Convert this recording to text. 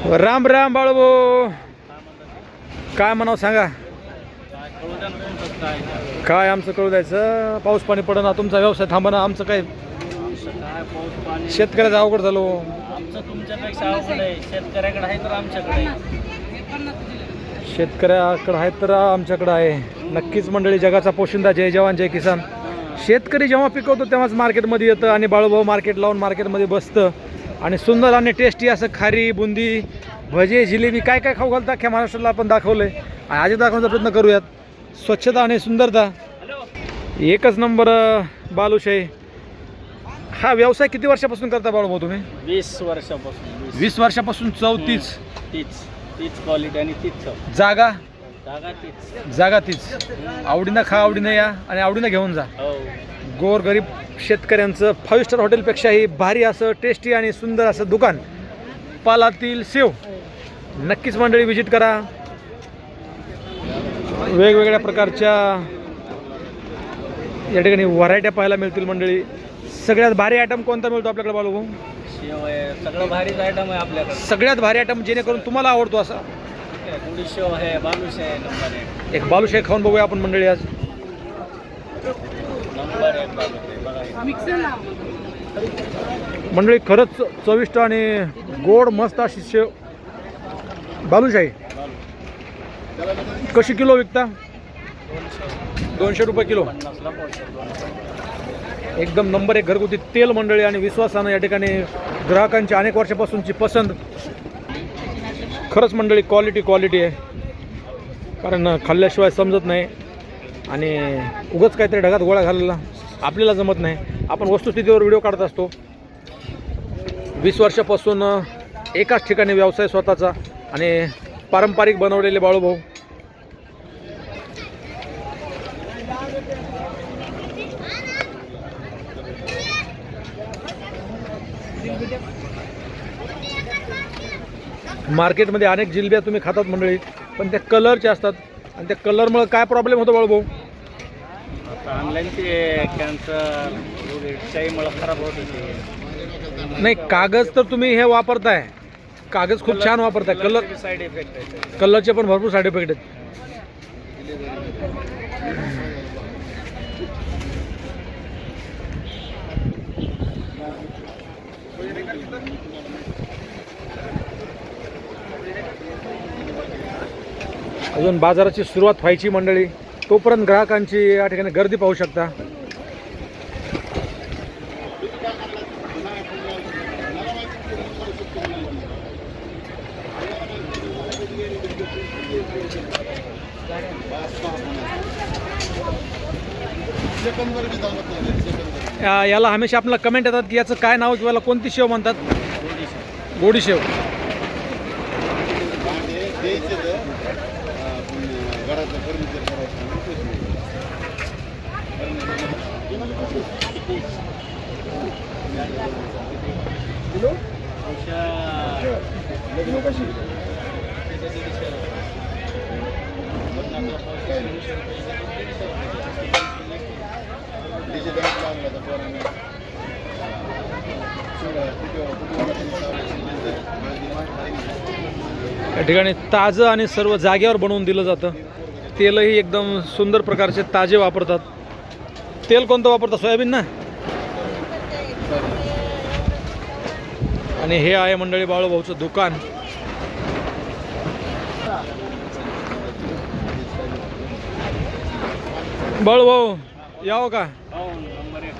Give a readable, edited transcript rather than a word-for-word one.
राम राम बाळूभाऊ, काय म्हणावं सांगा. काय आमचं कळू द्यायचं, पाऊस पाणी पडना, तुमचा व्यवसाय थांबना, आमचं काय शेतकऱ्याचं अवघड झालो. आमचं तुमच्यापेक्षा अवघड आहे. शेतकऱ्याकडे आहे तर आमच्याकडे शेतकऱ्याकडे आहे तर आमच्याकडे आहे. नक्कीच मंडळी, जगाचा पोशिंदा जय जवान जय किसान. शेतकरी जेव्हा पिकवतो तेव्हाच मार्केटमध्ये येतं आणि बाळूभाऊ मार्केट लावून मार्केटमध्ये बसतं आणि सुंदर आणि टेस्टी असं खारी बुंदी भजे जिलेबी काय काय खाऊ घालतं अख्ख्या महाराष्ट्राला आपण दाखवलं आहे. आणि आज दाखवण्याचा प्रयत्न करूयात. स्वच्छता आणि सुंदरता एकच नंबर. बालुशाही हा व्यवसाय किती वर्षापासून करता बाळूभाऊ तुम्ही? 20 वर्षापासून. 20 वर्षापासून. 34. तीच क्वालिटी आणि तीच चव. जागा जागा तीच. आवडीनं खा, आवडीनं या आणि आवडीनं घेऊन जा. हो. गोर गरीब शेतकऱ्यांचं 5 स्टार हॉटेलपेक्षाही भारी असं टेस्टी आणि सुंदर असं दुकान पालातील सेव. नक्कीच मंडळी व्हिजिट करा. वेगवेगळ्या प्रकारच्या या ठिकाणी व्हरायट्या पाहायला मिळतील मंडळी. सगळ्यात भारी आयटम कोणता मिळतो आपल्याकडे बाळूभाऊ? शेव आहे, सगळं भारीच आयटम आहे आपल्याकडे. सगळ्यात भारी आयटम जेणेकरून तुम्हाला आवडतो असा? गुडी शेव आहे, बालुशाही आहे, नंबर 1. एक बालुशाही खाऊन बघूया आपण मंडळी आज. नंबर 1 बालुशाही बघा. मंडळी खरंच चविष्ट आणि गोड मस्त अशी शेव बालुशाही. कशी किलो विकता? 200 रुपये किलो. एकदम नंबर 1 घरगुती तेल मंडळी आणि विश्वासानं या ठिकाणी ग्राहकांची अनेक वर्षापासूनची पसंत. खरंच मंडळी क्वालिटी आहे, कारण खाल्ल्याशिवाय समजत नाही आणि उगाच काहीतरी ढगात गोळा घालायला आपल्याला जमत नाही. आपण वस्तुस्थितीवर व्हिडिओ काढत असतो. 20 वर्षापासून एकाच ठिकाणी व्यवसाय स्वतःचा आणि पारंपरिक बनवलेले बाळूभाऊ. मार्केटमध्ये अनेक जिलब्या तुम्ही खातात मंडळी, पण त्या कलरच्या असतात आणि त्या कलरमुळे काय प्रॉब्लेम होतो बाळूभाऊ? आता ऑनलाईन ते कॅन्सर शाईमुळे खराब होत होते. नाही, कागद तर तुम्ही हे वापरताय, कागद खूप छान वापरताय. कलर साईड इफेक्ट आहे. कलरचे पण भरपूर साईड इफेक्ट आहेत. अजून बाजाराची सुरुवात व्हायची मंडळी, तोपर्यंत ग्राहकांची या ठिकाणी गर्दी पाहू शकता. याला हमेशा आपल्याला कमेंट येतात की याचं काय नाव किंवा कोणती शेव म्हणतात? गोडी शेव. या ठिकाणी ताजं आणि सर्व जागेवर बनवून दिलं जातं. तेलही एकदम सुंदर प्रकारचे ताजे वापरतात. तेल कोणतं वापरतात? सोयाबीन ना. आणि हे आहे मंडळी बाळूभाऊचं दुकान. बाळूभाऊ यावं का? हो, नंबर 1.